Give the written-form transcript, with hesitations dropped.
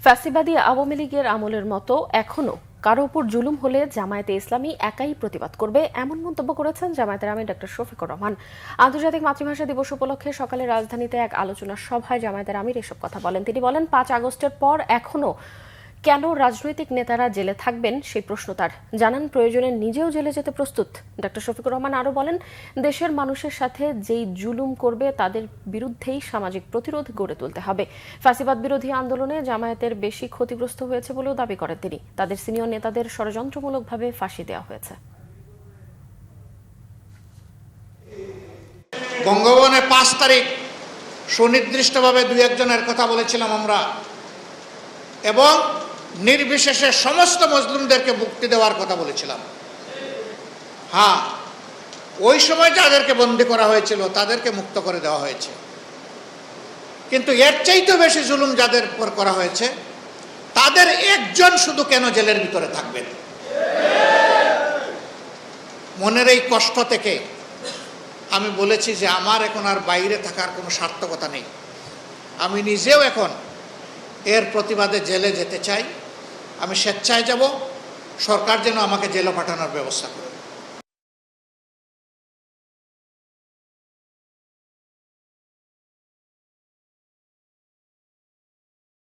ফ্যাসিবাদী আওয়ামী লীগের আমলের মতো এখনো কারো উপর জুলুম হলে জামায়াতে ইসলামী একাই প্রতিবাদ করবে, এমন মন্তব্য করেছেন জামায়াতের আমির ডক্টর শফিকুর রহমান। আন্তর্জাতিক মাতৃভাষা দিবস উপলক্ষে সকালে রাজধানীতে এক আলোচনা সভায় জামায়াতের আমির এসব কথা বলেন। তিনি বলেন, ৫ আগস্টের পর এখনো কেন রাজনৈতিক নেতারা জেলে থাকবেন সেই প্রশ্ন তার। জানান, প্রয়োজনে নিজেও জেলে যেতে প্রস্তুত। ডক্টর শফিকুর রহমান আরও বলেন, দেশের মানুষের সাথে যেই জুলুম করবে তাদের বিরুদ্ধেই সামাজিক প্রতিরোধ গড়ে তুলতে হবে। ফ্যাসিবাদ বিরোধী আন্দোলনে জামায়াতের বেশি ক্ষতিগ্রস্ত হয়েছে বলেও দাবি করেন তিনি। তাদের সিনিয়র নেতাদের ষড়যন্ত্রমূলকভাবে ফাঁসি দেওয়া হয়েছে। বঙ্গভবনে ৫ তারিখ সুনির্দিষ্টভাবে দুই একজনের কথা বলেছিলাম আমরা, এবং নির্বিশেষে সমস্ত মজলুমদেরকে মুক্তি দেওয়ার কথা বলেছিলাম। হ্যাঁ, ওই সময় যাদেরকে বন্দী করা হয়েছিল তাদেরকে মুক্ত করে দেওয়া হয়েছে, কিন্তু এর চাইতে বেশি জুলুম যাদের উপর করা হয়েছে তাদের একজন শুধু কেন জেলের ভিতরে থাকবেন? মনের এই কষ্ট থেকে আমি বলেছি যে আমার এখন আর বাইরে থাকার কোনো সার্থকতা নেই। আমি নিজেও এখন এর প্রতিবাদে জেলে যেতে চাই। আমি স্বেচ্ছায় যাব, সরকার যেন আমাকে জেলে পাঠানোর ব্যবস্থা করে।